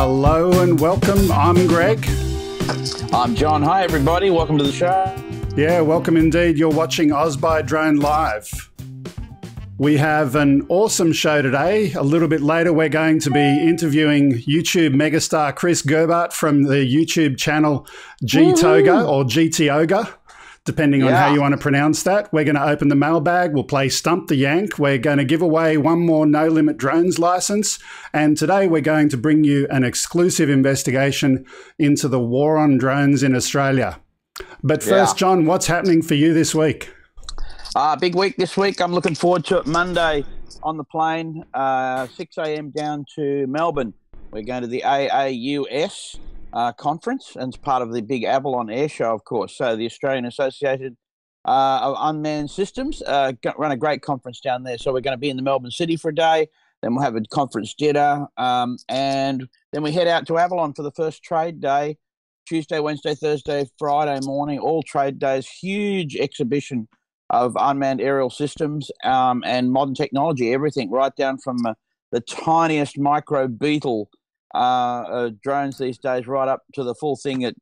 Hello and welcome. I'm Greg. I'm John. Hi, everybody. Welcome to the show. Yeah, welcome indeed. You're watching Huseby Drone Live. We have an awesome show today. A little bit later, we're going to be interviewing YouTube megastar Chris Gerber from the YouTube channel GTOGER or GTOGER, depending on how you want to pronounce that. We're going to open the mailbag. We'll play Stump the Yank. We're going to give away one more No Limit Drones license. And today we're going to bring you an exclusive investigation into the war on drones in Australia. But first, John, what's happening for you this week? Big week this week. I'm looking forward to it. Monday on the plane, 6 a.m. down to Melbourne. We're going to the AAUS conference, and it's part of the big Avalon Air Show, of course. So the Australian Association of Unmanned Systems run a great conference down there. So we're going to be in the Melbourne City for a day. Then we'll have a conference dinner, and then we head out to Avalon for the first trade day. Tuesday, Wednesday, Thursday, Friday morning, all trade days. Huge exhibition of unmanned aerial systems and modern technology, everything right down from the tiniest micro beetle drones these days right up to the full thing at,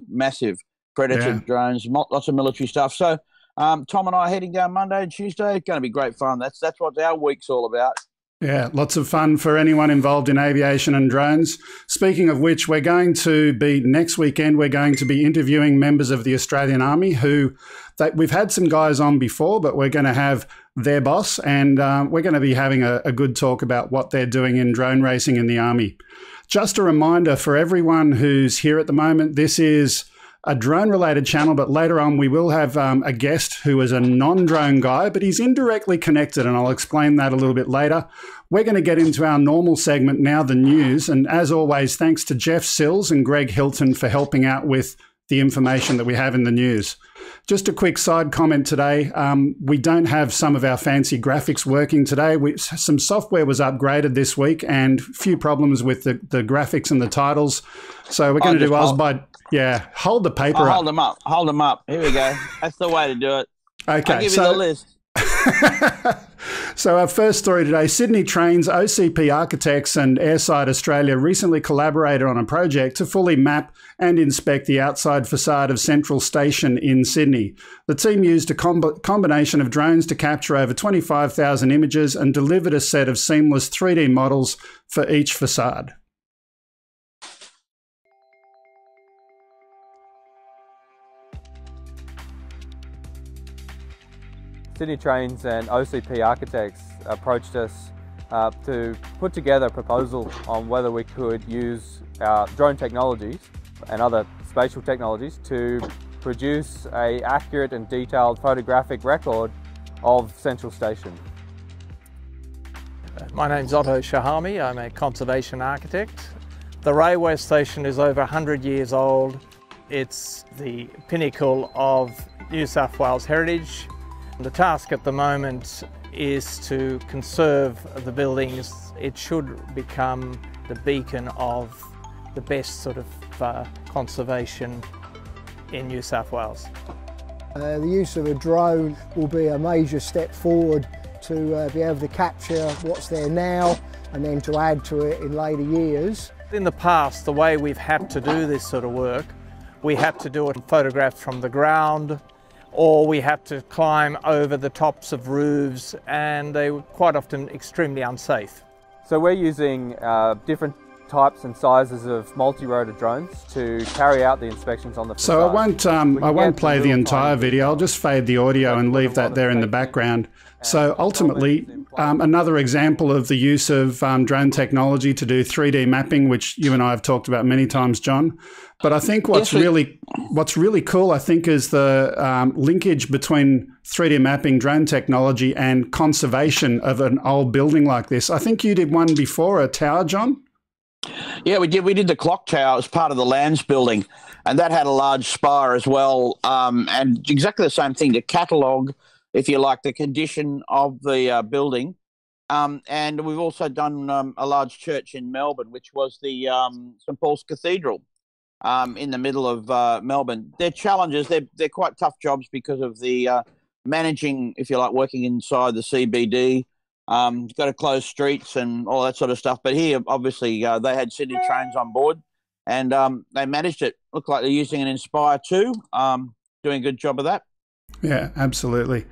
massive predator drones, lots of military stuff. So Tom and I are heading down Monday and Tuesday. It's going to be great fun. That's what our week's all about. Yeah, lots of fun for anyone involved in aviation and drones. Speaking of which, next weekend, we're going to be interviewing members of the Australian Army we've had some guys on before, but we're going to have their boss, and we're going to be having a good talk about what they're doing in drone racing in the Army. Just a reminder for everyone who's here at the moment, this is a drone-related channel, but later on we will have a guest who is a non-drone guy, but he's indirectly connected, and I'll explain that a little bit later. We're going to get into our normal segment now, the news, and as always, thanks to Jeff Sills and Greg Hilton for helping out with the information that we have in the news. Just a quick side comment today. We don't have some of our fancy graphics working today. Some software was upgraded this week and a few problems with the graphics and the titles. So we're going to do Huseby. Yeah, hold the paper up. Hold them up. Hold them up. Here we go. That's the way to do it. Okay. I'll give you the list. So our first story today, Sydney Trains, OCP Architects and Airside Australia recently collaborated on a project to fully map and inspect the outside facade of Central Station in Sydney. The team used a combination of drones to capture over 25,000 images and delivered a set of seamless 3D models for each facade. Sydney Trains and OCP Architects approached us to put together a proposal on whether we could use our drone technologies and other spatial technologies to produce an accurate and detailed photographic record of Central Station. My name's Otto Shahami. I'm a conservation architect. The railway station is over 100 years old. It's the pinnacle of New South Wales heritage. The task at the moment is to conserve the buildings. It should become the beacon of the best sort of conservation in New South Wales. The use of a drone will be a major step forward to be able to capture what's there now and then to add to it in later years. In the past, the way we've had to do this sort of work, we had to do it photographed from the ground, or we had to climb over the tops of roofs, and they were quite often extremely unsafe. So we're using different types and sizes of multi-rotor drones to carry out the inspections on the facade. So I won't play the entire video. I'll just fade the audio and leave that there in the background. So ultimately, another example of the use of drone technology to do 3D mapping, which you and I have talked about many times, John. But I think what's really cool, I think, is the linkage between 3D mapping, drone technology, and conservation of an old building like this. I think you did one before, a tower, John? Yeah, we did. We did the clock tower as part of the Lands building, and that had a large spire as well, and exactly the same thing to catalogue, if you like, the condition of the building. And we've also done a large church in Melbourne, which was the St Paul's Cathedral in the middle of Melbourne. They're challenges. They're quite tough jobs because of the managing, if you like, working inside the CBD got to close streets and all that sort of stuff. But here, obviously, they had Sydney Trains on board, and they managed it. Looked like they're using an Inspire 2, doing a good job of that. Yeah, absolutely.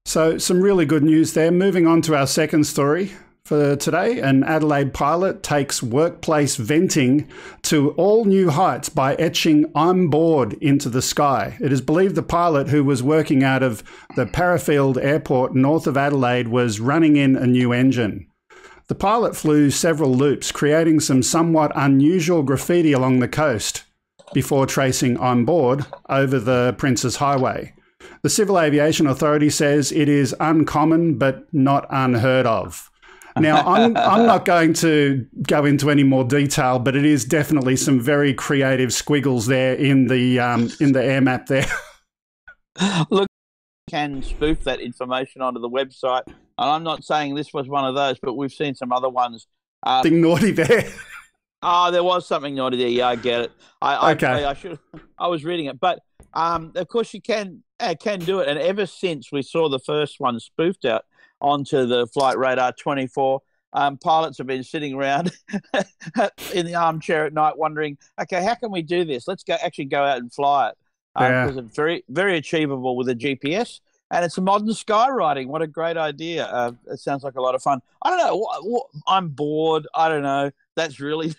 So some really good news there. Moving on to our second story for today, an Adelaide pilot takes workplace venting to all new heights by etching "I'm bored" into the sky. It is believed the pilot, who was working out of the Parafield Airport north of Adelaide, was running in a new engine. The pilot flew several loops, creating some somewhat unusual graffiti along the coast before tracing "I'm bored" over the Princes Highway. The Civil Aviation Authority says it is uncommon but not unheard of. Now, I'm not going to go into any more detail, but it is definitely some very creative squiggles there in the air map there. Look, you can spoof that information onto the website, and I'm not saying this was one of those, but we've seen some other ones. Something naughty there. Oh, there was something naughty there. Yeah, I get it. Okay. I was reading it, but of course you can do it. And ever since we saw the first one spoofed out onto the Flight Radar 24, pilots have been sitting around in the armchair at night wondering, okay, how can we do this? Let's actually go out and fly it. Because it's very, very achievable with a GPS. And it's a modern skywriting. What a great idea. It sounds like a lot of fun. I don't know. I'm bored. I don't know. That's really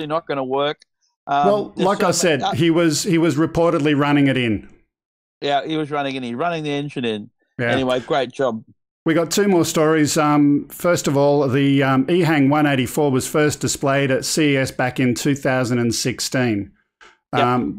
not going to work. Well, like I said, he was reportedly running it in. Yeah, he was running in. He's running the engine in. Yeah. Anyway, great job. We got two more stories. First of all, the EHang 184 was first displayed at CES back in 2016.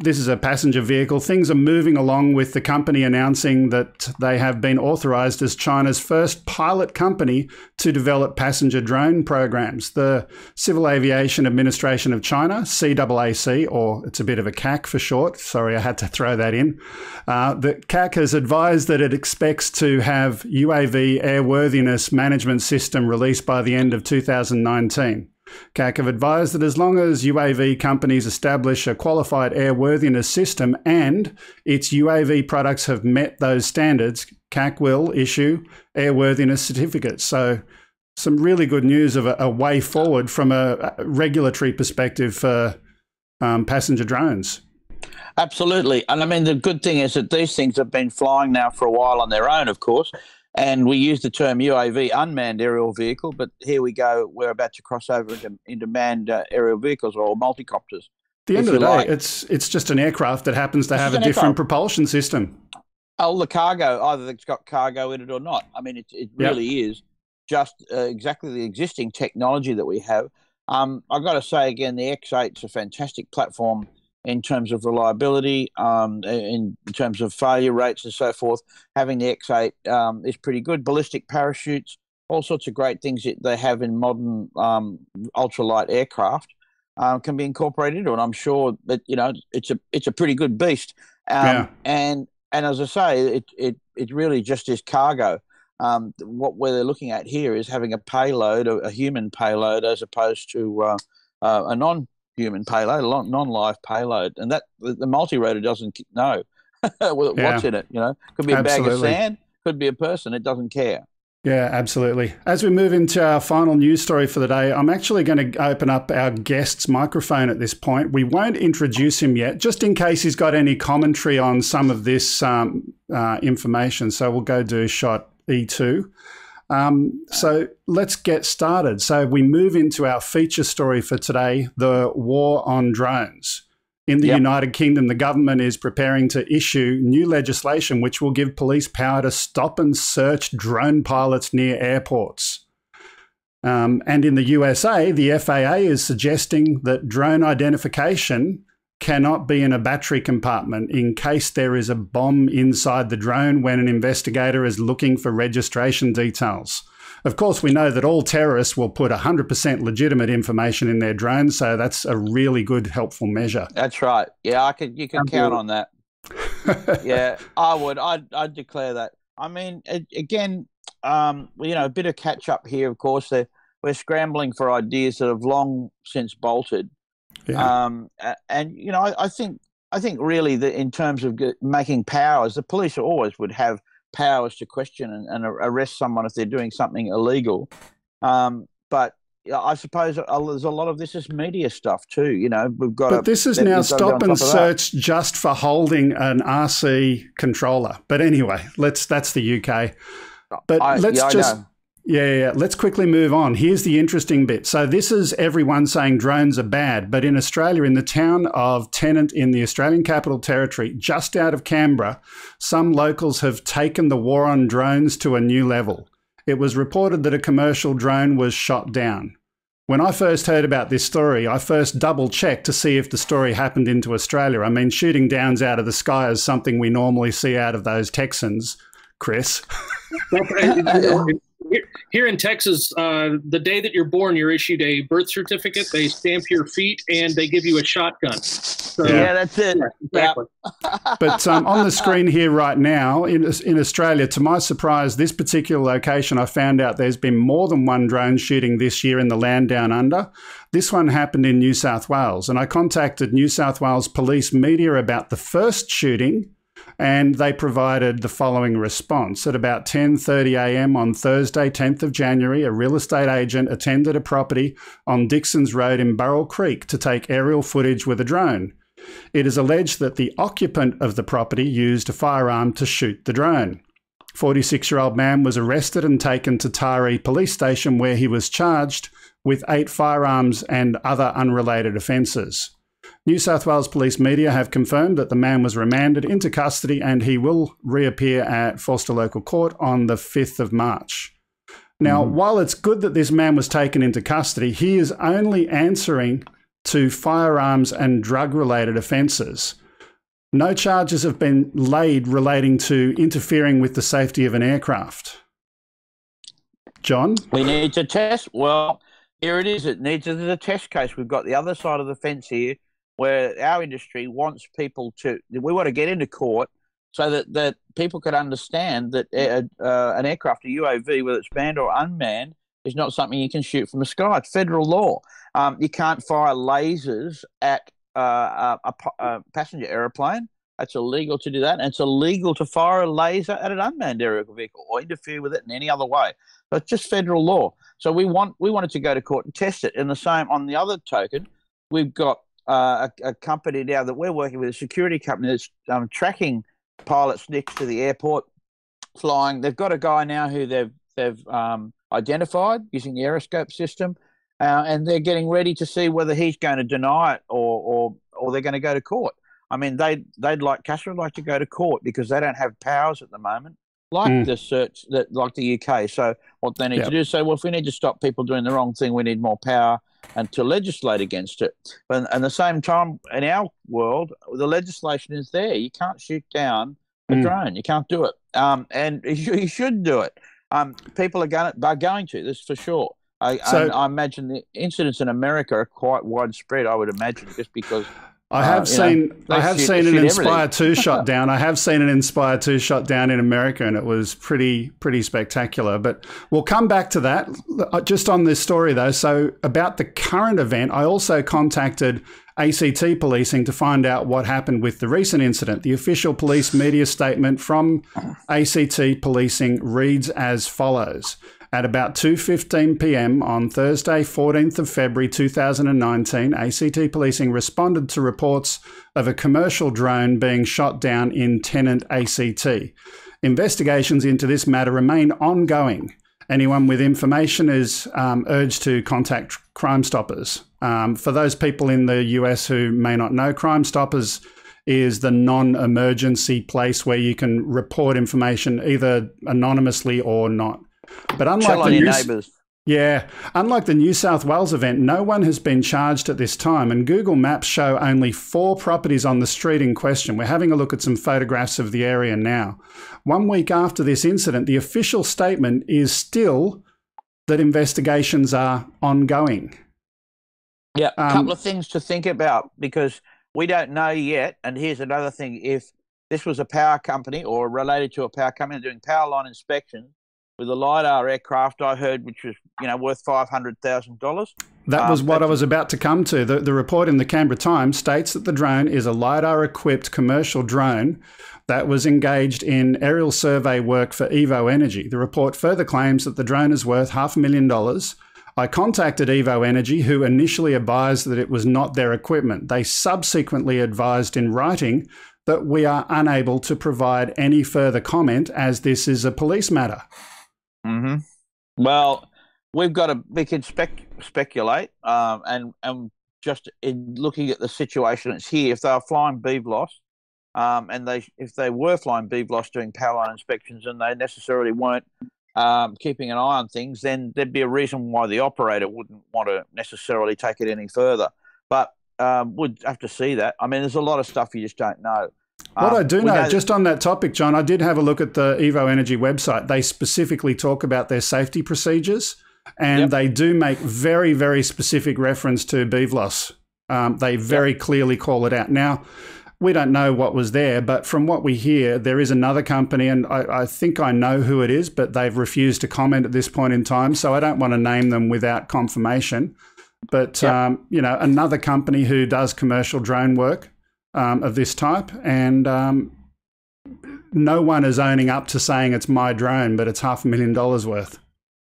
This is a passenger vehicle. Things are moving along with the company announcing that they have been authorized as China's first pilot company to develop passenger drone programs. The Civil Aviation Administration of China, CAAC, or it's a bit of a CAC for short. Sorry, I had to throw that in. The CAC has advised that it expects to have UAV airworthiness management system released by the end of 2019. CAC have advised that as long as UAV companies establish a qualified airworthiness system and its UAV products have met those standards, CAC will issue airworthiness certificates. So some really good news of a way forward from a regulatory perspective for passenger drones. Absolutely. And I mean, the good thing is that these things have been flying now for a while on their own, of course. And we use the term UAV, unmanned aerial vehicle, but here we go. We're about to cross over into manned aerial vehicles or multicopters. At the end of the day, it's just an aircraft that happens to have a different propulsion system. Oh, the cargo, either it's got cargo in it or not. I mean, it really is just exactly the existing technology that we have. I've got to say again, the X8 is a fantastic platform in terms of reliability, in terms of failure rates and so forth. Having the X8 is pretty good. Ballistic parachutes, all sorts of great things that they have in modern ultralight aircraft can be incorporated into it. I'm sure that, you know, it's a pretty good beast. And as I say, it really just is cargo. What they're looking at here is having a payload, a human payload, as opposed to a non-human payload, a non-live payload, and that the multi-rotor doesn't know what's in it. You know, could be a bag of sand, could be a person. It doesn't care. Yeah, absolutely. As we move into our final news story for the day, I'm actually going to open up our guest's microphone at this point. We won't introduce him yet, just in case he's got any commentary on some of this information. So we'll go do shot E2. So let's get started. So we move into our feature story for today, the war on drones. In the United Kingdom, the government is preparing to issue new legislation which will give police power to stop and search drone pilots near airports. And in the USA, the FAA is suggesting that drone identification cannot be in a battery compartment in case there is a bomb inside the drone when an investigator is looking for registration details. Of course, we know that all terrorists will put 100% legitimate information in their drones, so that's a really good, helpful measure. That's right. Yeah, you can count on that. Yeah, I would. I'd declare that. I mean, again, you know, a bit of catch up here. Of course, we're scrambling for ideas that have long since bolted. Yeah. And you know, I think really that in terms of making powers, the police always would have powers to question and arrest someone if they're doing something illegal. But I suppose there's a lot of this is media stuff too. You know, we've got. But this is now stop and search just for holding an RC controller. But anyway, that's the UK. But let's quickly move on. Here's the interesting bit. So this is everyone saying drones are bad, but in Australia, in the town of Tennant in the Australian Capital Territory, just out of Canberra, some locals have taken the war on drones to a new level. It was reported that a commercial drone was shot down. When I first heard about this story, I first double-checked to see if the story happened into Australia. I mean, shooting downs out of the sky is something we normally see out of those Texans, Chris. Here in Texas, the day that you're born, you're issued a birth certificate. They stamp your feet and they give you a shotgun. So, yeah, that's it. Yeah, exactly. But on the screen here right now, in Australia, to my surprise, this particular location, I found out there's been more than one drone shooting this year in the land down under. This one happened in New South Wales, and I contacted New South Wales Police Media about the first shooting, and they provided the following response. At about 10:30 a.m. on Thursday, 10th of January, a real estate agent attended a property on Dixon's Road in Burrell Creek to take aerial footage with a drone. It is alleged that the occupant of the property used a firearm to shoot the drone. 46-year-old man was arrested and taken to Taree Police Station, where he was charged with 8 firearms and other unrelated offences. New South Wales Police Media have confirmed that the man was remanded into custody and he will reappear at Forster Local Court on the 5th of March. Now, while it's good that this man was taken into custody, he is only answering to firearms and drug-related offences. No charges have been laid relating to interfering with the safety of an aircraft. John? We need to test. Well, here it is. It needs a test case. We've got the other side of the fence here, where our industry wants people to, we want to get into court so that people could understand that an aircraft, a UAV, whether it's manned or unmanned, is not something you can shoot from the sky. It's federal law. You can't fire lasers at a passenger aeroplane. It's illegal to do that. And it's illegal to fire a laser at an unmanned aerial vehicle or interfere with it in any other way. So it's just federal law. So we wanted to go to court and test it. In the same, on the other token, we've got a company now that we're working with, a security company that's tracking pilots next to the airport flying. They've got a guy now who they've identified using the aeroscope system, and they're getting ready to see whether he's going to deny it or they're going to go to court. I mean, Castor would like to go to court because they don't have powers at the moment, like the search like the UK. So what they need to do is say, well, if we need to stop people doing the wrong thing, we need more power and to legislate against it. But at the same time, in our world, the legislation is there. You can't shoot down a drone. You can't do it. And you should do it. People are going to, this for sure. I imagine the incidents in America are quite widespread, I would imagine, just because I have seen an Inspire 2 shot down. I have seen an Inspire 2 shot down in America, and it was pretty spectacular. But we'll come back to that. Just on this story, though, so about the current event, I also contacted ACT Policing to find out what happened with the recent incident. The official police media statement from ACT Policing reads as follows. At about 2:15 p.m. on Thursday, 14th of February 2019, ACT Policing responded to reports of a commercial drone being shot down in Tennant, ACT. Investigations into this matter remain ongoing. Anyone with information is urged to contact Crime Stoppers. For those people in the US who may not know, Crime Stoppers is the non-emergency place where you can report information either anonymously or not. But unlike the New South Wales event, no one has been charged at this time, and Google Maps show only 4 properties on the street in question. We're having a look at some photographs of the area now. 1 week after this incident, the official statement is still that investigations are ongoing. Yeah, a couple of things to think about, because we don't know yet, and here's another thing, if this was a power company or related to a power company doing power line inspection, with a LiDAR aircraft I heard, which was, worth $500,000. That was what I was about to come to. The report in the Canberra Times states that the drone is a LiDAR-equipped commercial drone that was engaged in aerial survey work for Evo Energy. The report further claims that the drone is worth $500,000. I contacted Evo Energy, who initially advised that it was not their equipment. They subsequently advised in writing that we are unable to provide any further comment as this is a police matter. Mm-hmm. Well, we can speculate, and just in looking at the situation that's here, if they were flying BVLOS, and if they were flying BVLOS doing power line inspections and they necessarily weren't keeping an eye on things, then there'd be a reason why the operator wouldn't want to necessarily take it any further. But we'd have to see that. I mean, there's a lot of stuff you just don't know. What I do know, just on that topic, John, I did have a look at the Evo Energy website. They specifically talk about their safety procedures, and they do make very, very specific reference to BVLOS. They very clearly call it out. Now, we don't know what was there, but from what we hear, there is another company, and I think I know who it is, but they've refused to comment at this point in time, so I don't want to name them without confirmation. But, another company who does commercial drone work of this type, and no one is owning up to saying it's my drone, but it's $500,000 worth.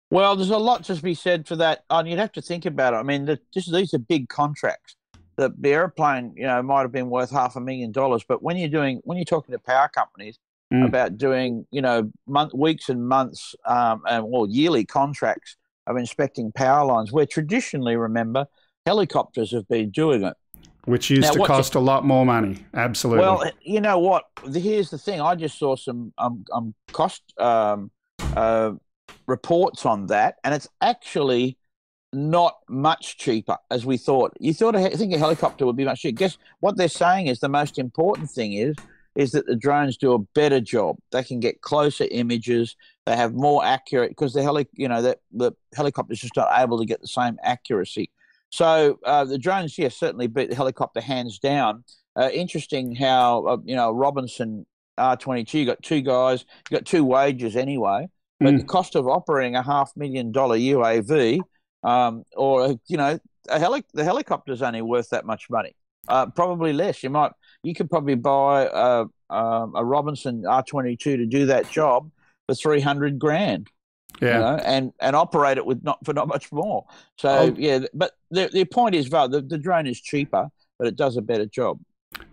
Well, there's a lot to be said for that, and you'd have to think about it. I mean, these are big contracts. The airplane, might have been worth $500,000, but when you're talking to power companies about doing, weeks and months, yearly contracts of inspecting power lines, where traditionally, remember, helicopters have been doing it. Which used to cost a lot more money. Absolutely. Well, you know what? Here's the thing. I just saw some cost reports on that, and it's actually not much cheaper as we thought. You think a helicopter would be much cheaper. Guess what they're saying is the most important thing is that the drones do a better job. They can get closer images. They have more accurate, because the helicopter's just not able to get the same accuracy. So the drones, yes, certainly beat the helicopter hands down. Interesting how, Robinson R22, you got two guys, you got two wages anyway, but the cost of operating a $500,000 UAV, the helicopter's only worth that much money, probably less. You could probably buy a Robinson R22 to do that job for $300,000. Yeah, and operate it for not much more. So but the point is, the drone is cheaper, but it does a better job.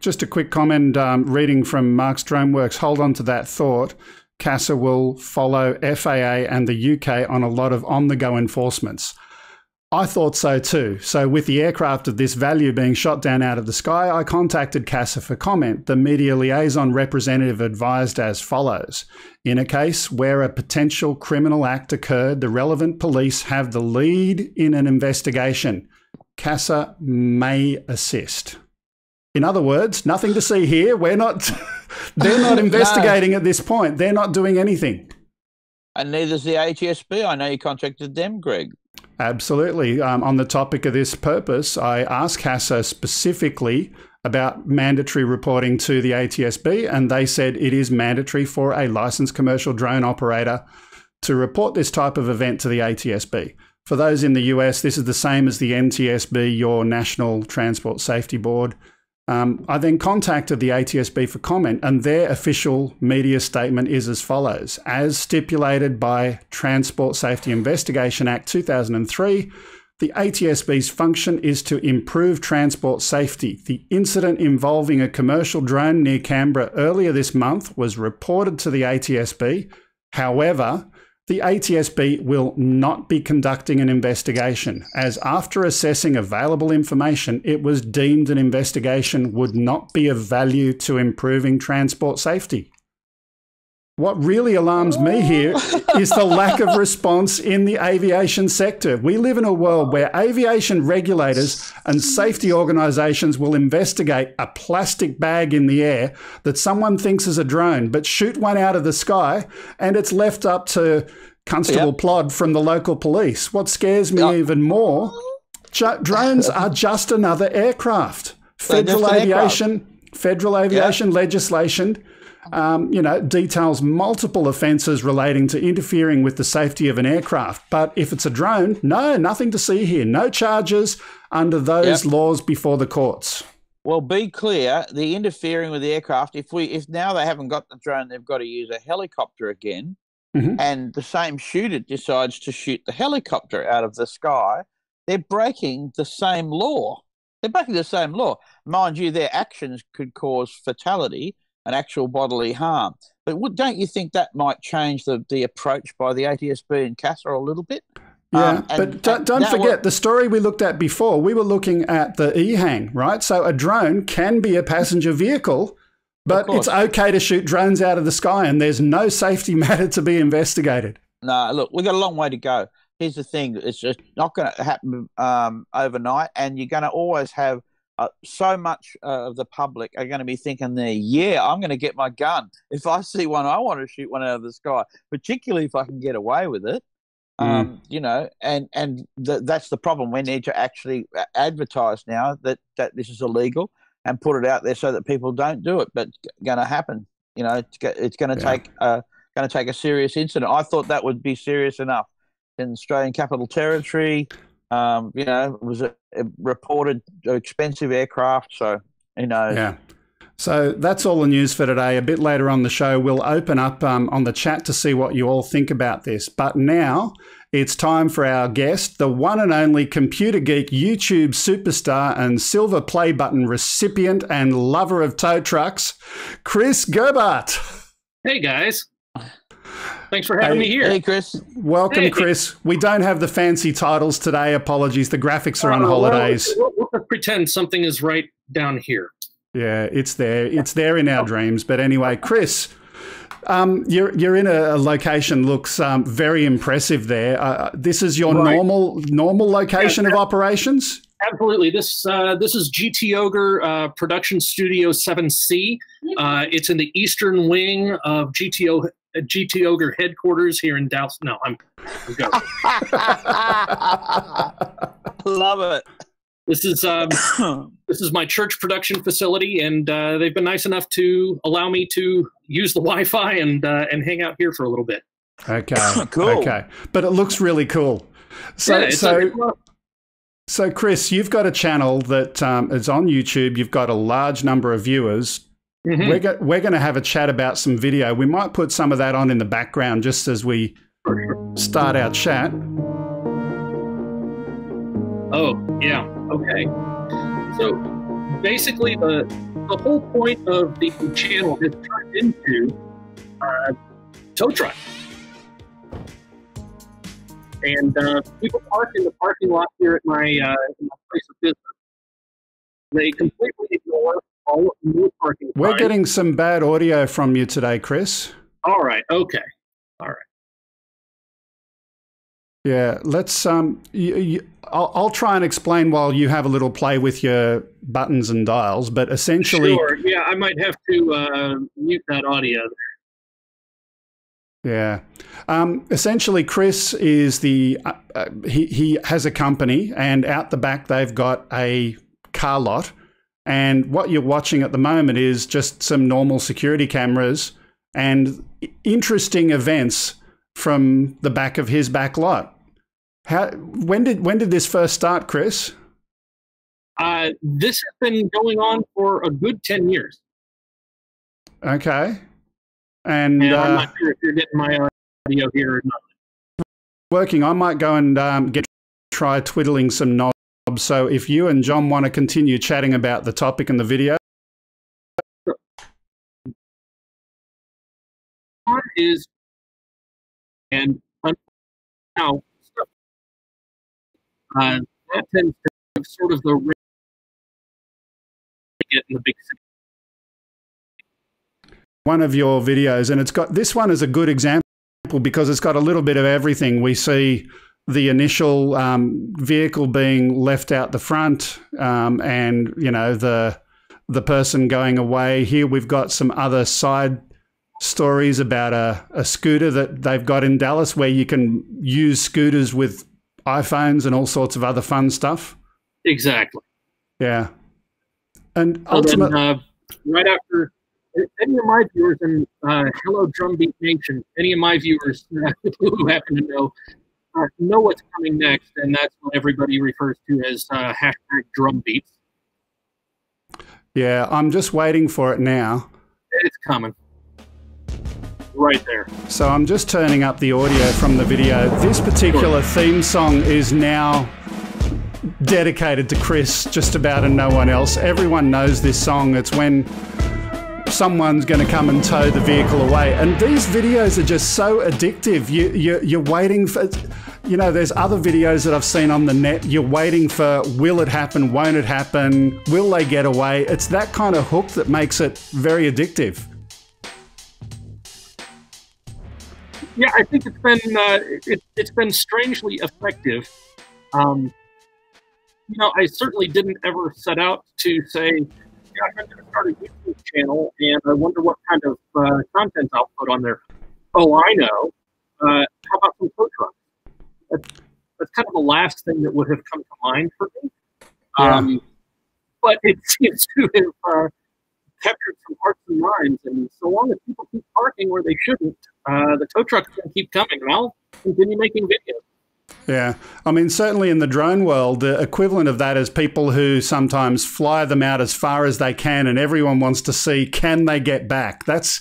Just a quick comment, reading from Mark's Droneworks. Hold on to that thought. CASA will follow FAA and the UK on a lot of on-the-go enforcements. I thought so too. So with the aircraft of this value being shot down out of the sky, I contacted CASA for comment. The media liaison representative advised as follows. In a case where a potential criminal act occurred, the relevant police have the lead in an investigation. CASA may assist. In other words, nothing to see here. They're not investigating at this point. They're not doing anything. And neither's the ATSB. I know you contacted them, Greg. Absolutely. On the topic of this purpose, I asked CASA specifically about mandatory reporting to the ATSB, and they said it is mandatory for a licensed commercial drone operator to report this type of event to the ATSB. For those in the US, this is the same as the NTSB, your National Transport Safety Board. I then contacted the ATSB for comment, and their official media statement is as follows. As stipulated by Transport Safety Investigation Act 2003, the ATSB's function is to improve transport safety. The incident involving a commercial drone near Canberra earlier this month was reported to the ATSB. However, the ATSB will not be conducting an investigation, as after assessing available information, it was deemed an investigation would not be of value to improving transport safety. What really alarms me here is the lack of response in the aviation sector. We live in a world where aviation regulators and safety organisations will investigate a plastic bag in the air that someone thinks is a drone, but shoot one out of the sky, and it's left up to Constable Plod from the local police. What scares me even more, drones are just another aircraft. Federal aviation legislation details multiple offences relating to interfering with the safety of an aircraft. But if it's a drone, no, nothing to see here. No charges under those laws before the courts. Well, be clear, the interfering with the aircraft, if now they haven't got the drone, they've got to use a helicopter again, and the same shooter decides to shoot the helicopter out of the sky, they're breaking the same law. They're breaking the same law. Mind you, their actions could cause fatality and actual bodily harm. But don't you think that might change the approach by the ATSB and CASA a little bit? Yeah, but don't forget the story we looked at before. We were looking at the EHang, right? So a drone can be a passenger vehicle, but it's okay to shoot drones out of the sky, and there's no safety matter to be investigated. No, look, we've got a long way to go. Here's the thing. It's just not going to happen overnight, and you're going to always have so much of the public are going to be thinking there, I'm going to get my gun. If I see one, I want to shoot one out of the sky, particularly if I can get away with it. And that's the problem. We need to actually advertise now that this is illegal and put it out there so that people don't do it. But it's going to happen. It's going to take a serious incident. I thought that would be serious enough in Australian Capital Territory. It was a reported expensive aircraft. So who knows? Yeah. So that's all the news for today. A bit later on the show, we'll open up on the chat to see what you all think about this. But now it's time for our guest, the one and only Computer Geek YouTube superstar and silver play button recipient and lover of tow trucks, Chris Gerber. Hey, guys. Thanks for having me here. Hey, Chris. Welcome, Chris. We don't have the fancy titles today. Apologies. The graphics are on holidays. We'll pretend something is right down here. Yeah, it's there. It's there in our dreams. But anyway, Chris, you're in a location looks very impressive there. This is your normal location of operations? Absolutely. This is GTOGER Production Studio 7C. It's in the eastern wing of GTOGER headquarters here in Dallas. No, I'm going. Love it. This is my church production facility, and they've been nice enough to allow me to use the Wi-Fi and hang out here for a little bit. Okay, cool. Okay, but it looks really cool. So Chris, you've got a channel that is on YouTube. You've got a large number of viewers. Mm-hmm. We're going to have a chat about some video. We might put some of that on in the background just as we start our chat. Oh, yeah. Okay. So basically the whole point of the channel has turned into tow truck. And people park in the parking lot here at my place of business. They completely ignore all of the new parking. We're getting some bad audio from you today, Chris. All right. Okay. All right. Yeah, let's. I'll try and explain while you have a little play with your buttons and dials. But essentially, sure. Yeah, I might have to mute that audio Yeah. there. Essentially, Chris is he has a company, and out the back they've got a car lot. And what you're watching at the moment is just some normal security cameras and interesting events from the back of his back lot. When did this first start, Chris? This has been going on for a good 10 years. Okay. And I'm not sure if you're getting my audio here or not. Working. I might go and try twiddling some knobs. So if you and John want to continue chatting about the topic and the video. And now that tends to have sort of the ring to get in the big city. One of your videos, and this one is a good example because it's got a little bit of everything. We see the initial vehicle being left out the front, and the person going away. Here we've got some other side stories about a scooter that they've got in Dallas where you can use scooters with iPhones and all sorts of other fun stuff. Exactly. Yeah. And ultimately, right after any of my viewers in hello Drumbeat Nation, any of my viewers who happen to know what's coming next, and that's what everybody refers to as hashtag drumbeats. Yeah, I'm just waiting for it now. It's coming. Right there. So I'm just turning up the audio from the video. This particular theme song is now dedicated to Chris, just about, and no one else. Everyone knows this song. It's when someone's going to come and tow the vehicle away. And these videos are just so addictive. You're waiting for, you know, there's other videos that I've seen on the net. You're waiting for, will it happen? Won't it happen? Will they get away? It's that kind of hook that makes it very addictive. Yeah, I think it's been strangely effective. You know, I certainly didn't ever set out to say, yeah, I'm going to start a YouTube channel, and I wonder what kind of content I'll put on there. Oh, I know. How about some tow trucks? That's kind of the last thing that would have come to mind for me. Yeah. But it seems to have captured some hearts and minds, and so long as people keep parking where they shouldn't, the tow trucks can keep coming, and I'll continue making videos. Yeah, I mean, certainly in the drone world, the equivalent of that is people who sometimes fly them out as far as they can, and everyone wants to see, can they get back? That's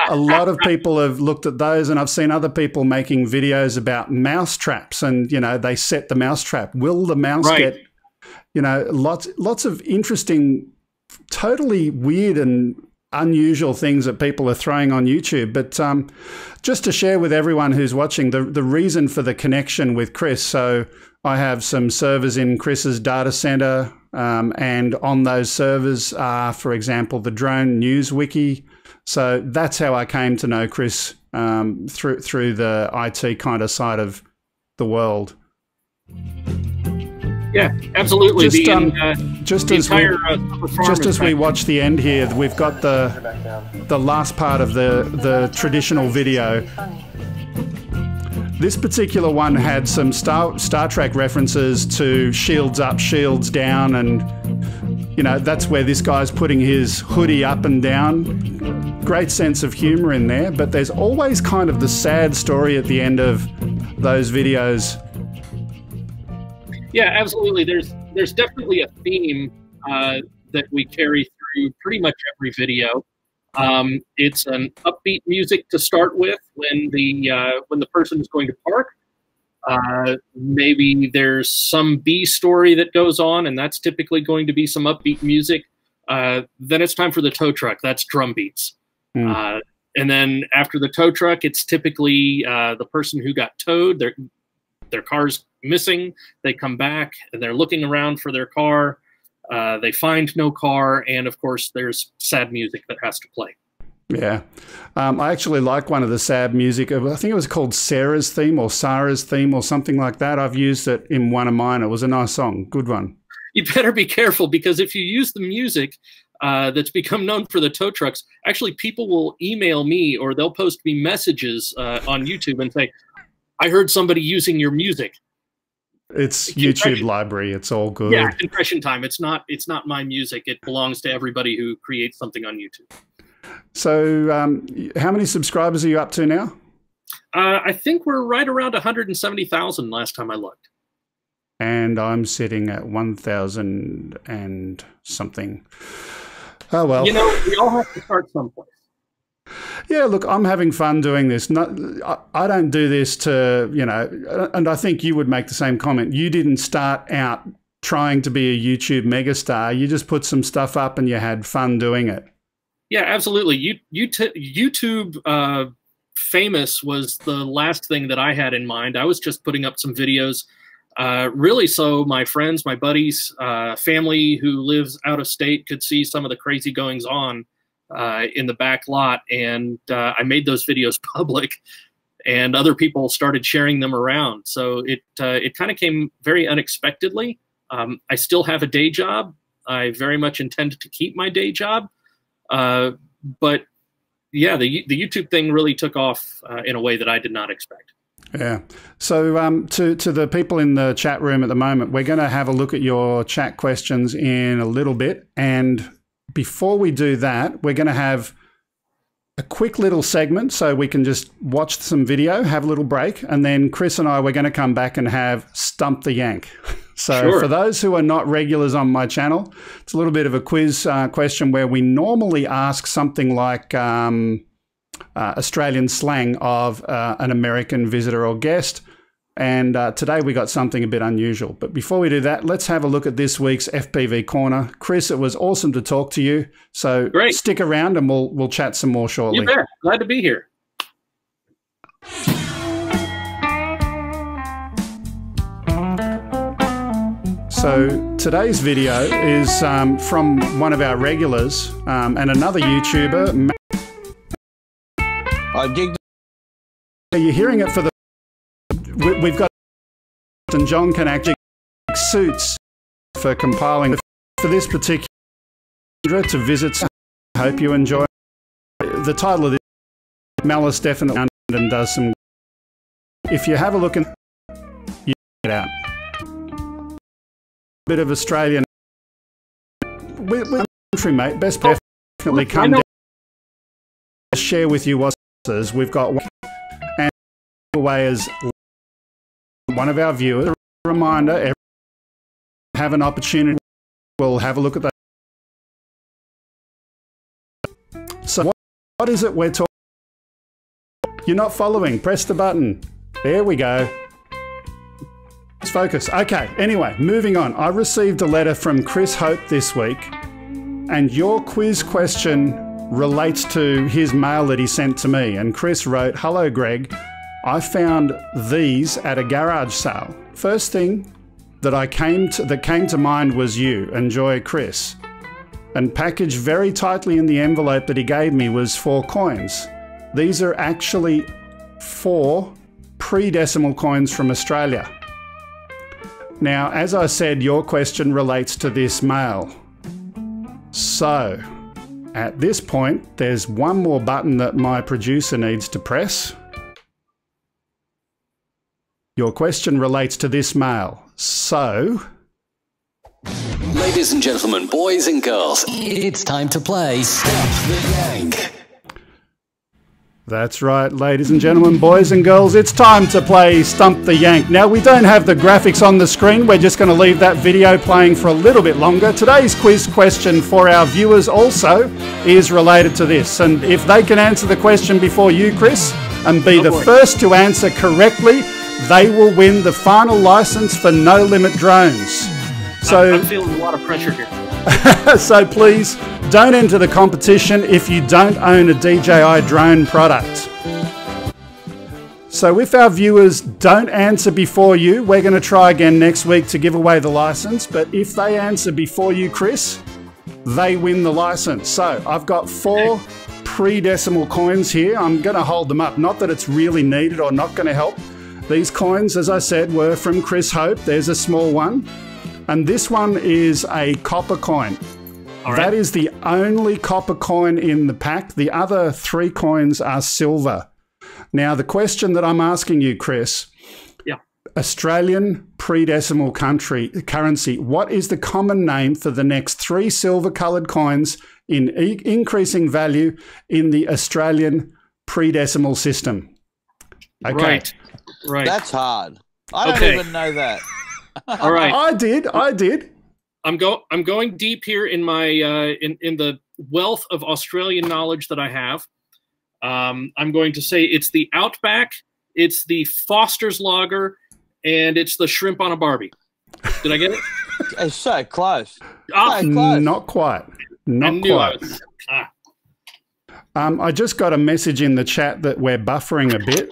a lot of people have looked at those, and I've seen other people making videos about mouse traps, and, you know, they set the mouse trap. Will the mouse get, you know, lots of interesting, totally weird and unusual things that people are throwing on YouTube. But just to share with everyone who's watching, the reason for the connection with Chris. So I have some servers in Chris's data center, and on those servers are, for example, the drone news wiki. So that's how I came to know Chris, through the IT kind of side of the world. Yeah, absolutely. Just as we watch the end here, we've got the last part of the traditional video. This particular one had some Star Trek references to shields up, shields down, and, you know, that's where this guy's putting his hoodie up and down. Great sense of humor in there, but there's always kind of the sad story at the end of those videos. Yeah, absolutely. There's definitely a theme that we carry through pretty much every video. It's an upbeat music to start with when the person is going to park. Maybe there's some B story that goes on, and that's typically going to be some upbeat music. Then it's time for the tow truck. That's drum beats. And then after the tow truck, it's typically the person who got towed. Their car's missing. They come back and they're looking around for their car. They find no car, and of course there's sad music that has to play. Yeah. I actually like one of the sad music. I think it was called Sarah's theme or Sarah's theme or something like that. I've used it in one of mine. It was a nice song. Good one. You better be careful, because if you use the music that's become known for the tow trucks, actually people will email me, or they'll post me messages on YouTube and say, I heard somebody using your music. It's YouTube library. It's all good. Yeah, confession time. It's not my music. It belongs to everybody who creates something on YouTube. So how many subscribers are you up to now? I think we're right around 170,000 last time I looked. And I'm sitting at 1,000 and something. Oh, well. You know, we all have to start someplace. Yeah, look, I'm having fun doing this. I don't do this to, you know, and I think you would make the same comment. You didn't start out trying to be a YouTube megastar. You just put some stuff up and you had fun doing it. Yeah, absolutely. YouTube famous was the last thing that I had in mind. I was just putting up some videos, really so my friends, my buddies, family who lives out of state could see some of the crazy goings on in the back lot, and I made those videos public, and other people started sharing them around. So it kind of came very unexpectedly. I still have a day job. I very much intend to keep my day job, but yeah, the YouTube thing really took off in a way that I did not expect. Yeah. So to the people in the chat room at the moment, we're going to have a look at your chat questions in a little bit, and before we do that, we're going to have a quick little segment so we can just watch some video, have a little break, and then Chris and I, we're going to come back and have Stump the Yank. So for those who are not regulars on my channel, it's a little bit of a quiz question where we normally ask something like Australian slang of an American visitor or guest. And today we got something a bit unusual. But before we do that, let's have a look at this week's FPV Corner. Chris, it was awesome to talk to you. So stick around and we'll chat some more shortly. You bet. Glad to be here. So today's video is from one of our regulars and another YouTuber. You're hearing it for the... We've got... And John can actually suits for compiling for this particular to visit. I hope you enjoy. The title of this, Malice definitely and does some... If you have a look and you get out. Bit of Australian... We're country, mate. Best definitely come down. Share with you what we've got one and away as one of our viewers. A reminder, have an opportunity, we'll have a look at that. So what is it we're talking? You're not following, press the button. There we go. Let's focus. Okay, anyway, moving on. I received a letter from Chris Hope this week, and your quiz question relates to his mail that he sent to me. And Chris wrote, "Hello, Greg. I found these at a garage sale. First thing that came to mind was you. Enjoy, Chris." And packaged very tightly in the envelope that he gave me was 4 coins. These are actually 4 pre-decimal coins from Australia. Now, as I said, your question relates to this mail. So, at this point, there's one more button that my producer needs to press. Your question relates to this mail. So... Ladies and gentlemen, boys and girls, it's time to play Stump the Yank. That's right, ladies and gentlemen, boys and girls, it's time to play Stump the Yank. Now, we don't have the graphics on the screen. We're just going to leave that video playing for a little bit longer. Today's quiz question for our viewers also is related to this. And if they can answer the question before you, Chris, and be the first to answer correctly, they will win the final license for No Limit Drones. So I'm feeling a lot of pressure here. So please don't enter the competition if you don't own a DJI drone product. So if our viewers don't answer before you, we're going to try again next week to give away the license. But if they answer before you, Chris, they win the license. So I've got 4 pre-decimal coins here. I'm going to hold them up. Not that it's really needed or not going to help. These coins, as I said, were from Chris Hope. There's a small one. And this one is a copper coin. That is the only copper coin in the pack. The other 3 coins are silver. Now, the question that I'm asking you, Chris, Australian pre-decimal currency, what is the common name for the next 3 silver-coloured coins in increasing value in the Australian pre-decimal system? Okay. Right. That's hard. I don't even know that. All right. I did. I'm going deep here in my in the wealth of Australian knowledge that I have. I'm going to say it's the Outback, it's the Foster's Lager, and it's the Shrimp on a Barbie. Did I get it? It's so close. So close. Not quite. Not quite. I just got a message in the chat that we're buffering a bit.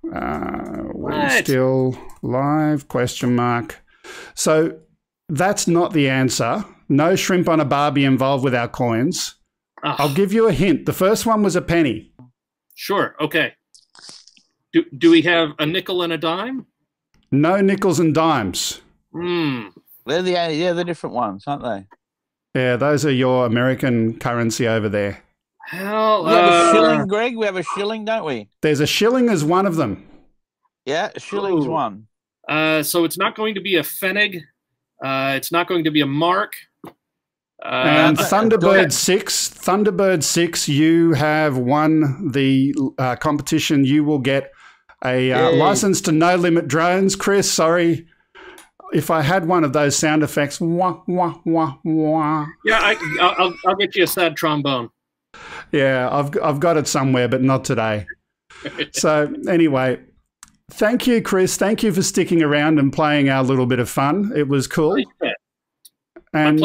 We're still live, question mark. So that's not the answer. No shrimp on a Barbie involved with our coins. I'll give you a hint. The first one was a penny. Sure, okay. Do we have a nickel and a dime? No nickels and dimes. They're the different ones, aren't they? Yeah, those are your American currency over there. Hell, we have a shilling, Greg. We have a shilling, don't we? There's a shilling as one of them. Yeah, a shilling's one. So it's not going to be a pfennig. It's not going to be a mark. And Thunderbird 6, you have won the competition. You will get a license to No Limit Drones. Chris, sorry. If I had one of those sound effects, wah, wah, wah, wah. Yeah, I'll get you a sad trombone. Yeah, I've got it somewhere, but not today. So anyway, thank you, Chris. Thank you for sticking around and playing our little bit of fun. It was cool. And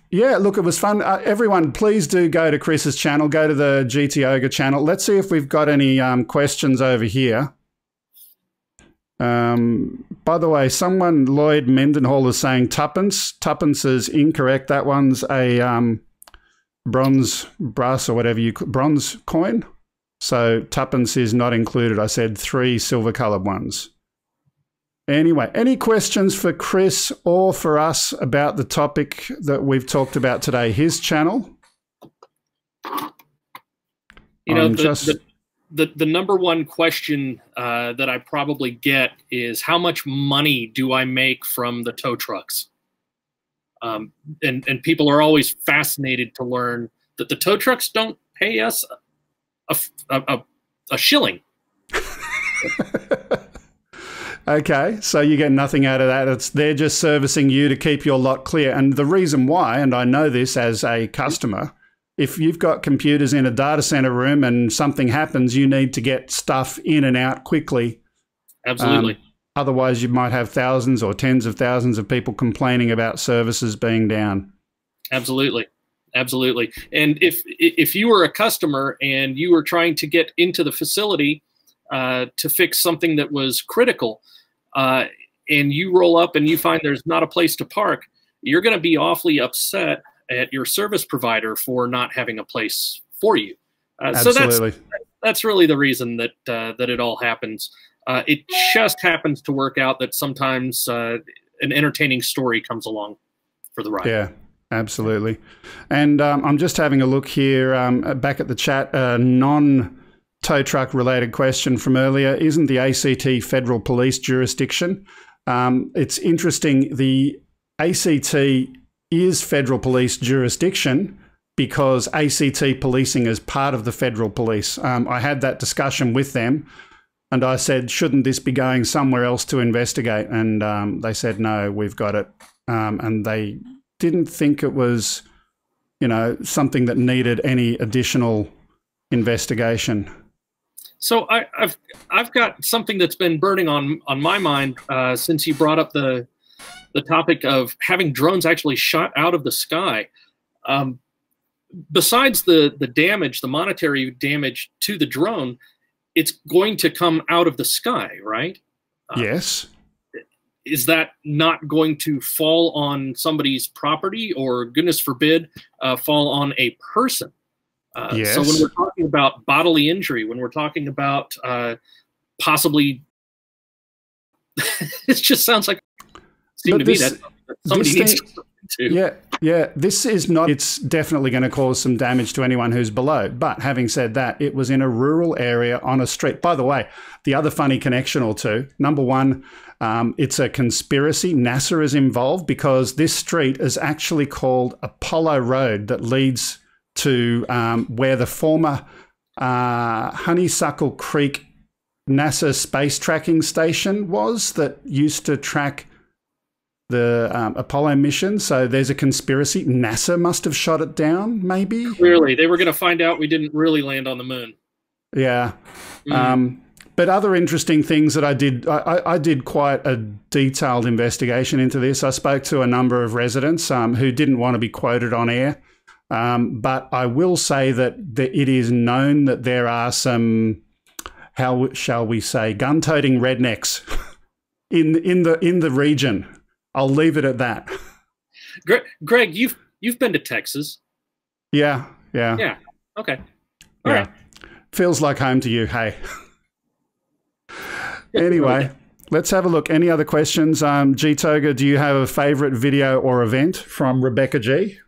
yeah, look, it was fun. Everyone, please do go to Chris's channel. Go to the GTOGER channel. Let's see if we've got any questions over here. By the way, someone, Lloyd Mendenhall, is saying tuppence. Tuppence is incorrect. That one's a bronze coin. So tuppence is not included. I said 3 silver-coloured ones. Anyway, any questions for Chris or for us about the topic that we've talked about today? His channel. You know, the number one question that I probably get is, how much money do I make from the tow trucks? And people are always fascinated to learn that the tow trucks don't pay us a shilling. Okay, so you get nothing out of that. They're just servicing you to keep your lot clear. And the reason why, and I know this as a customer, if you've got computers in a data center room and something happens, you need to get stuff in and out quickly. Absolutely. Otherwise, you might have thousands or tens of thousands of people complaining about services being down. Absolutely. Absolutely. And if you were a customer and you were trying to get into the facility to fix something that was critical, and you roll up and you find there's not a place to park, you're going to be awfully upset at your service provider for not having a place for you. Absolutely. So that's really the reason that that it all happens. It just happens to work out that sometimes an entertaining story comes along for the ride. Yeah, absolutely. And I'm just having a look here back at the chat. Non-tow truck related question from earlier. Isn't the ACT federal police jurisdiction? It's interesting. The ACT is federal police jurisdiction because ACT policing is part of the federal police. I had that discussion with them and I said, shouldn't this be going somewhere else to investigate? And they said, no, we've got it. And they didn't think it was, you know, something that needed any additional investigation. So I've got something that's been burning on my mind since you brought up the topic of having drones actually shot out of the sky. Besides the damage, the monetary damage to the drone, it's going to come out of the sky, right? Yes. Is that not going to fall on somebody's property or, goodness forbid, fall on a person? Yes. So when we're talking about bodily injury, when we're talking about possibly, it just sounds like somebody needs to. Yeah. This is not. It's definitely going to cause some damage to anyone who's below. But having said that, it was in a rural area on a street. By the way, the other funny connection or two. Number one, it's a conspiracy. NASA is involved because this street is actually called Apollo Road that leads to where the former Honeysuckle Creek NASA space tracking station was that used to track the Apollo mission. So there's a conspiracy. NASA must have shot it down, maybe? Clearly. They were going to find out we didn't really land on the moon. Yeah. But other interesting things that I did quite a detailed investigation into this. I spoke to a number of residents who didn't want to be quoted on air. But I will say that it is known that there are some, how shall we say, gun-toting rednecks in the region. I'll leave it at that. Greg, you've been to Texas. Yeah. Yeah. Okay. All right. Feels like home to you. Hey. Anyway, let's have a look. Any other questions? GTOGER, do you have a favorite video or event from Rebecca G?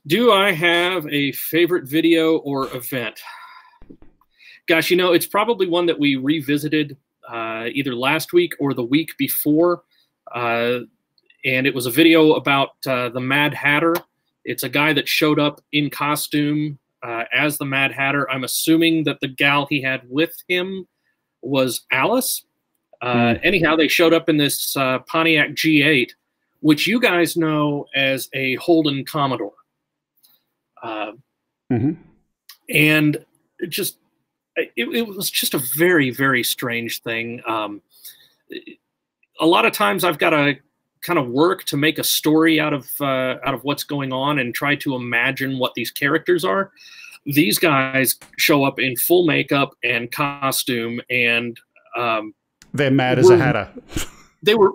Do I have a favorite video or event? Gosh, you know, it's probably one that we revisited either last week or the week before. And and it was a video about the Mad Hatter. It's a guy that showed up in costume as the Mad Hatter. I'm assuming that the gal he had with him was Alice. Anyhow, they showed up in this Pontiac G8, which you guys know as a Holden Commodore. And it was just a very, very strange thing. A lot of times I've got to kind of work to make a story out of what's going on and try to imagine what these characters are. These guys show up in full makeup and costume, and they're mad as a hatter. They were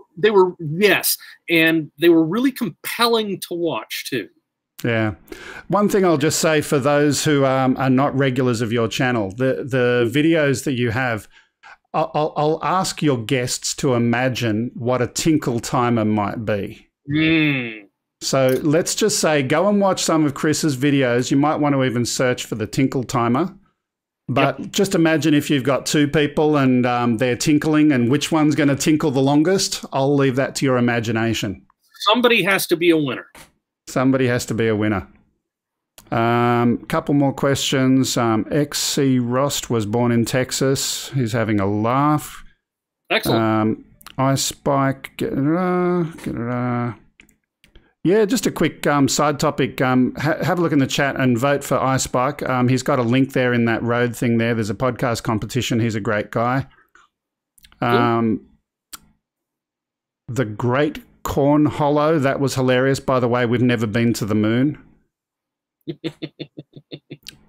yes, and they were really compelling to watch too. Yeah. One thing I'll just say for those who are not regulars of your channel, the videos that you have, I'll ask your guests to imagine what a tinkle timer might be. So let's just say, go and watch some of Chris's videos. You might want to even search for the tinkle timer. But just imagine if you've got two people and they're tinkling, and which one's going to tinkle the longest. I'll leave that to your imagination. Somebody has to be a winner. Somebody has to be a winner. Couple more questions. XC Rost was born in Texas. He's having a laugh. Excellent. Ice Spike. Yeah, just a quick side topic. Have a look in the chat and vote for Ice Spike. He's got a link there in that road thing there. There's a podcast competition. He's a great guy. The Great Corn Hollow. That was hilarious. By the way, we've never been to the moon.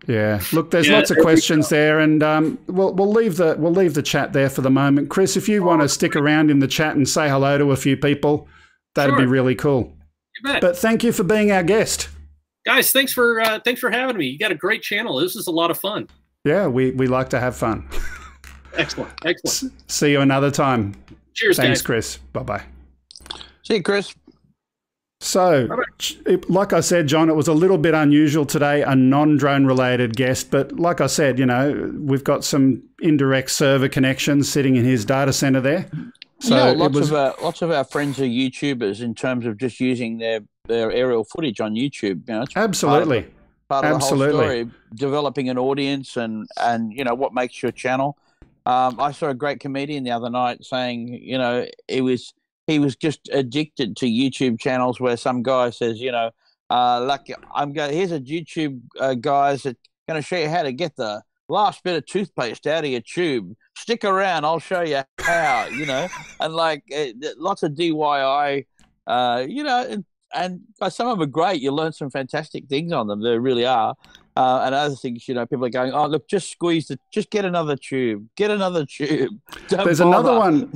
Yeah. Look, there's lots of questions there, and we'll leave the chat there for the moment. Chris, if you want to stick around in the chat and say hello to a few people, that'd be really cool. You bet. But thank you for being our guest, guys. Thanks for having me. You got a great channel. This is a lot of fun. Yeah, we like to have fun. Excellent. See you another time. Cheers. Thanks, guys. Chris. Bye. See you, Chris. So, like I said, John, it was a little bit unusual today, a non-drone related guest. But like I said, you know, we've got some indirect server connections sitting in his data center there. So yeah, lots of our friends are YouTubers in terms of just using their aerial footage on YouTube. You know, it's absolutely part of the whole story, developing an audience and you know what makes your channel. I saw a great comedian the other night saying, you know, he was just addicted to YouTube channels where some guy says, you know, here's a YouTube guys that going to show you how to get the last bit of toothpaste out of your tube. Stick around, I'll show you how, you know, and like lots of DIY, you know, and some of them are great. You learn some fantastic things on them. They really are. And other things, you know, people are going, oh, look, just get another tube. Get another tube. There's another one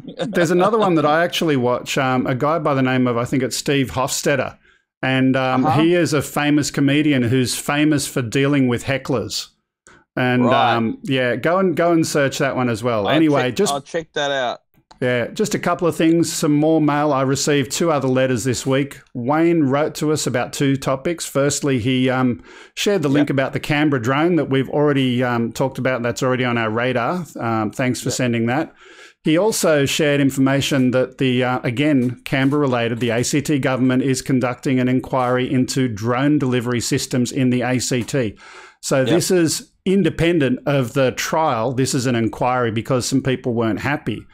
that I actually watch, a guy by the name of, I think it's Steve Hofstetter. And he is a famous comedian who's famous for dealing with hecklers. And yeah, go and search that one as well. I'll check that out. Yeah, just a couple of things, some more mail. I received 2 other letters this week. Wayne wrote to us about 2 topics. Firstly, he shared the link about the Canberra drone that we've already talked about. That's already on our radar. Thanks for sending that. He also shared information that again, Canberra related, the ACT government is conducting an inquiry into drone delivery systems in the ACT. So this is independent of the trial. This is an inquiry because some people weren't happy.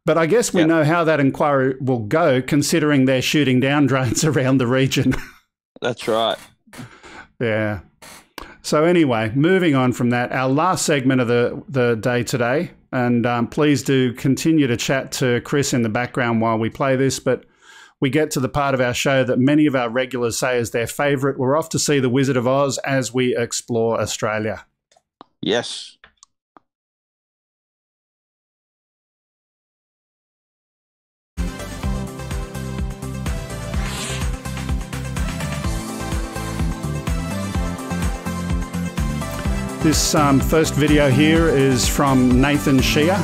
But I guess we know how that inquiry will go, considering they're shooting down drones around the region. That's right. Yeah. So anyway, moving on from that, our last segment of the day today, and please do continue to chat to Chris in the background while we play this, but we get to the part of our show that many of our regulars say is their favourite. We're off to see The Wizard of Oz as we explore Australia. Yes. This first video here is from Nathan Shea.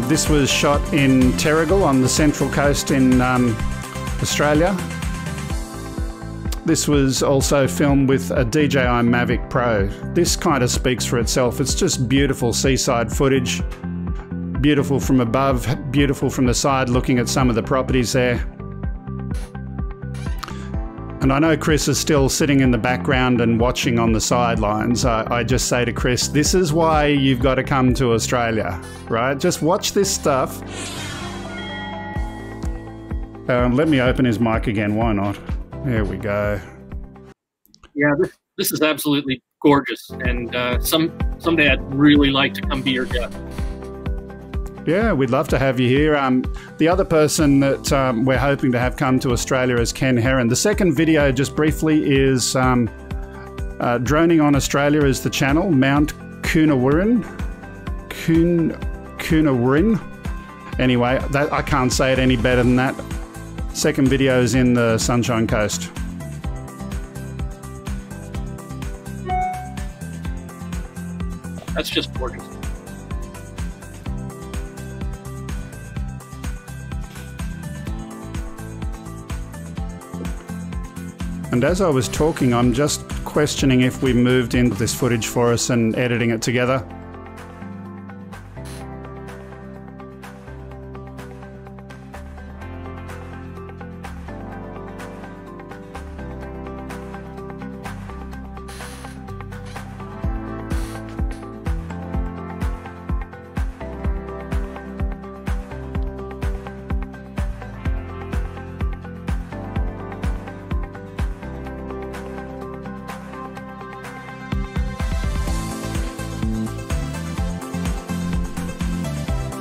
This was shot in Terrigal on the Central Coast in Australia. This was also filmed with a DJI Mavic Pro. This kind of speaks for itself. It's just beautiful seaside footage. Beautiful from above, beautiful from the side, looking at some of the properties there. And I know Chris is still sitting in the background and watching on the sidelines. I just say to Chris, this is why you've got to come to Australia, right? Just watch this stuff. Let me open his mic again, why not? There we go. Yeah, this is absolutely gorgeous, and someday I'd really like to come be your guest. Yeah, we'd love to have you here. The other person that we're hoping to have come to Australia is Ken Heron. The second video, just briefly, is Droning on Australia is the channel, Mount Kuhnert. Anyway, I can't say it any better than that. Second video is in the Sunshine Coast. That's just gorgeous. And as I was talking, I'm just questioning if we moved into this footage for us and editing it together.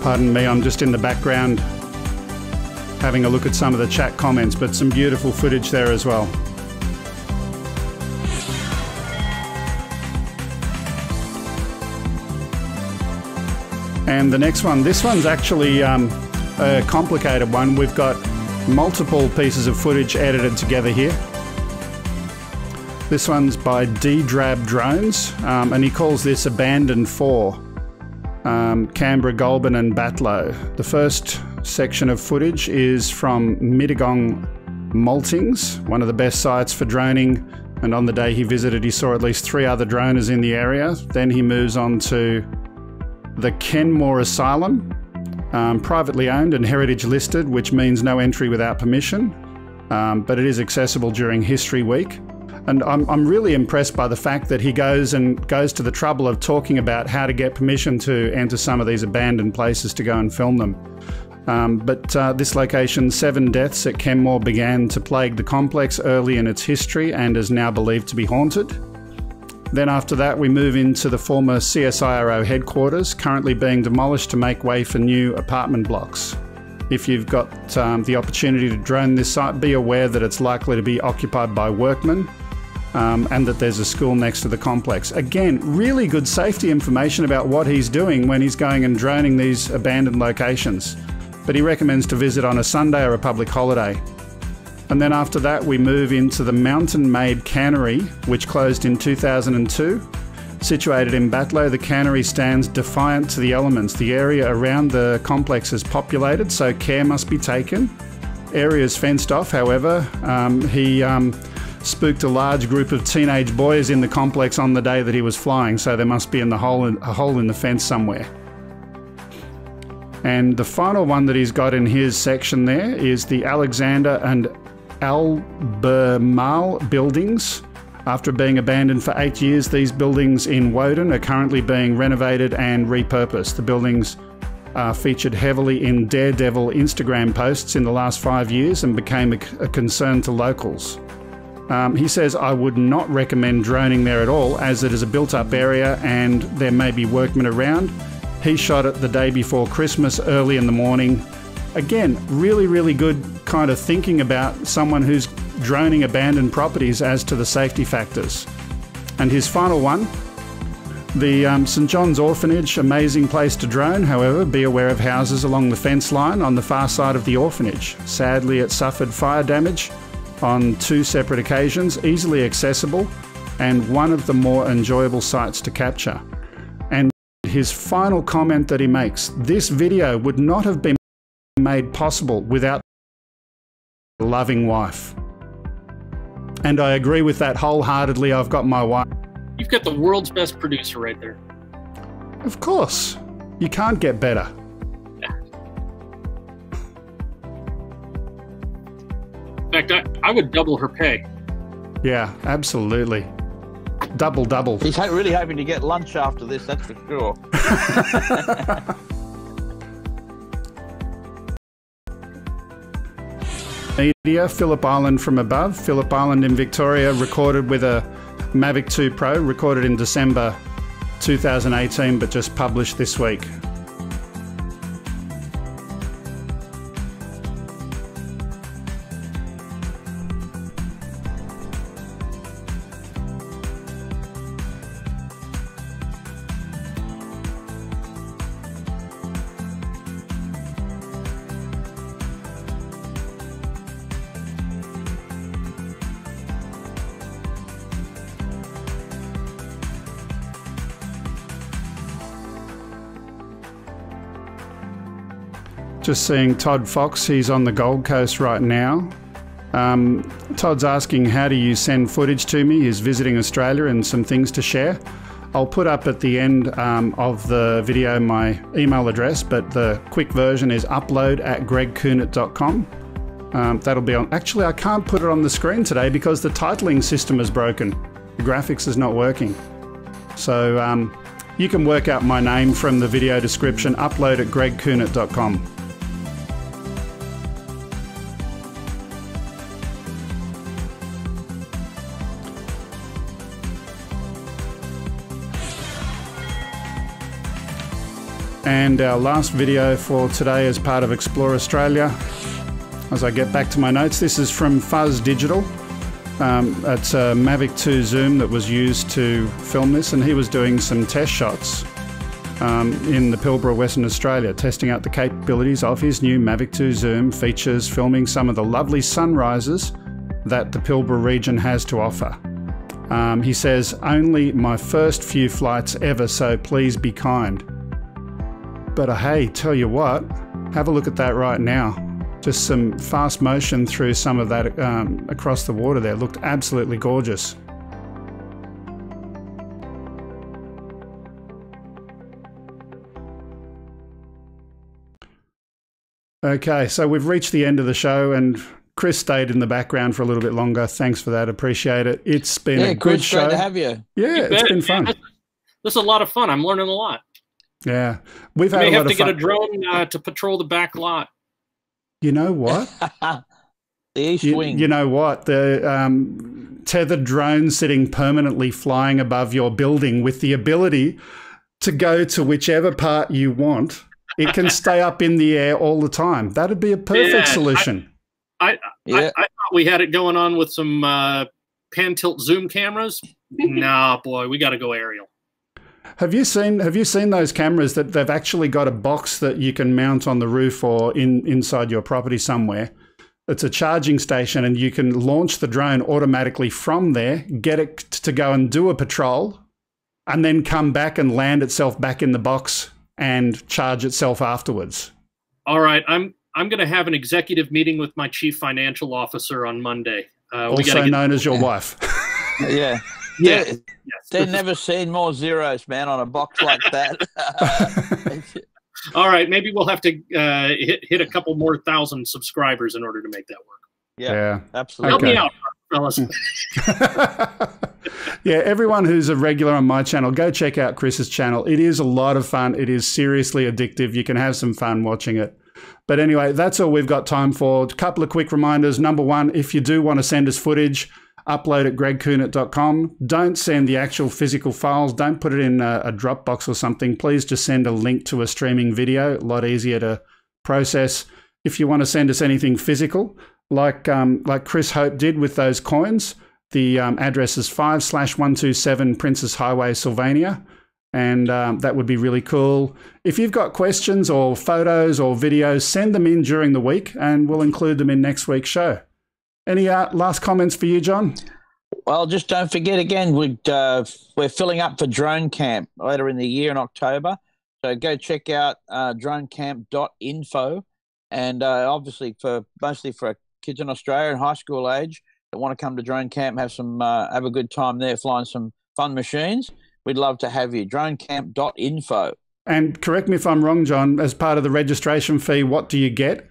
Pardon me, I'm just in the background having a look at some of the chat comments, but some beautiful footage there as well. And the next one, this one's actually a complicated one. We've got multiple pieces of footage edited together here. This one's by D-Drab Drones, and he calls this Abandoned 4. Canberra, Goulburn and Batlow. The first section of footage is from Mittagong Maltings, one of the best sites for droning, and on the day he visited he saw at least 3 other droners in the area. Then he moves on to the Kenmore Asylum, privately owned and heritage listed, which means no entry without permission, but it is accessible during History Week. And I'm really impressed by the fact that he goes to the trouble of talking about how to get permission to enter some of these abandoned places to go and film them. But this location, 7 deaths at Kenmore, began to plague the complex early in its history and is now believed to be haunted. Then after that we move into the former CSIRO headquarters, currently being demolished to make way for new apartment blocks. If you've got the opportunity to drone this site, be aware that it's likely to be occupied by workmen. And that there's a school next to the complex. Again, really good safety information about what he's doing when he's going and droning these abandoned locations. But he recommends to visit on a Sunday or a public holiday. And then after that we move into the Mountain Maid Cannery, which closed in 2002. Situated in Batlow, the cannery stands defiant to the elements. The area around the complex is populated, so care must be taken. Area is fenced off, however. He spooked a large group of teenage boys in the complex on the day that he was flying, so there must be a hole in the fence somewhere. And the final one that he's got in his section there is the Alexander and Albemarle buildings. After being abandoned for 8 years, these buildings in Woden are currently being renovated and repurposed. The buildings are featured heavily in daredevil Instagram posts in the last 5 years and became a concern to locals. He says, I would not recommend droning there at all, as it is a built-up area and there may be workmen around. He shot it the day before Christmas, early in the morning. Again, really, really good kind of thinking about someone who's droning abandoned properties as to the safety factors. And his final one, the St John's Orphanage, amazing place to drone. However, be aware of houses along the fence line on the far side of the orphanage. Sadly, it suffered fire damage on 2 separate occasions, easily accessible, and one of the more enjoyable sites to capture. And his final comment that he makes, this video would not have been made possible without a loving wife. And I agree with that wholeheartedly. I've got my wife. You've got the world's best producer right there. Of course. You can't get better. In fact, I would double her pay. Yeah, absolutely. Double. He's really hoping to get lunch after this, that's for sure. Media, Phillip Island from above. Phillip Island in Victoria, recorded with a Mavic 2 Pro, recorded in December 2018, but just published this week. Just seeing Todd Fox, he's on the Gold Coast right now. Todd's asking, how do you send footage to me? He's visiting Australia and some things to share. I'll put up at the end of the video my email address, but the quick version is upload@gregkuhnert.com. That'll be on. Actually, I can't put it on the screen today because the titling system is broken. The graphics is not working. So you can work out my name from the video description, upload@gregkuhnert.com. And our last video for today is part of Explore Australia. As I get back to my notes, this is from Fuzz Digital. It's a Mavic 2 Zoom that was used to film this, and he was doing some test shots in the Pilbara, Western Australia, testing out the capabilities of his new Mavic 2 Zoom, features filming some of the lovely sunrises that the Pilbara region has to offer. He says, only my first few flights ever, so please be kind. But hey, tell you what, have a look at that right now. Just some fast motion through some of that across the water there. Looked absolutely gorgeous. Okay, so we've reached the end of the show, and Chris stayed in the background for a little bit longer. Thanks for that, appreciate it. It's been a good show. Great to have you. Yeah, it's been fun. This is a lot of fun. I'm learning a lot. Yeah, we've had I may a have lot to of get fun. a drone to patrol the back lot. You know what? The East Wing. You know what? The tethered drone sitting permanently flying above your building with the ability to go to whichever part you want. It can stay up in the air all the time. That'd be a perfect solution. I thought we had it going on with some pan tilt zoom cameras. Nah, boy, we got to go aerial. Have you seen those cameras that they've actually got a box that you can mount on the roof or inside your property somewhere? It's a charging station, and you can launch the drone automatically from there, get it to go and do a patrol, and then come back and land itself back in the box and charge itself afterwards. All right, I'm going to have an executive meeting with my chief financial officer on Monday. Also known as your wife. Yeah. Yeah. They've never seen more zeros, man, on a box like that. All right, maybe we'll have to hit a couple more thousand subscribers in order to make that work. Yeah, absolutely. Help me out, fellas. Yeah, everyone who's a regular on my channel, go check out Chris's channel. It is a lot of fun. It is seriously addictive. You can have some fun watching it. But anyway, that's all we've got time for. A couple of quick reminders. Number one, if you do want to send us footage, upload@gregkuhnert.com. Don't send the actual physical files. Don't put it in a Dropbox or something. Please just send a link to a streaming video. A lot easier to process. If you want to send us anything physical, like Chris Hope did with those coins, the address is 5/127 Princess Highway, Sylvania. And that would be really cool. If you've got questions or photos or videos, send them in during the week and we'll include them in next week's show. Any last comments for you, John? Well, just don't forget again, we're filling up for Drone Camp later in the year in October. So go check out dronecamp.info. And obviously, mostly for kids in Australia and high school age that want to come to Drone Camp, have a good time there, flying some fun machines. We'd love to have you. Dronecamp.info. And correct me if I'm wrong, John, as part of the registration fee, what do you get?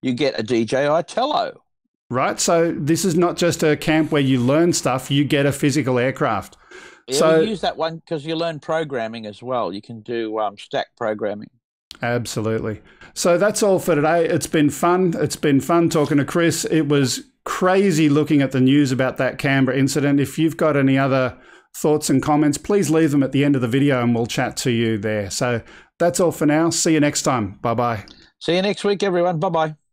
You get a DJI Tello. right? So this is not just a camp where you learn stuff, you get a physical aircraft. Yeah, so we use that one because you learn programming as well. You can do stack programming. Absolutely. So that's all for today. It's been fun. It's been fun talking to Chris. It was crazy looking at the news about that Canberra incident. If you've got any other thoughts and comments, please leave them at the end of the video and we'll chat to you there. So that's all for now. See you next time. Bye-bye. See you next week, everyone. Bye-bye.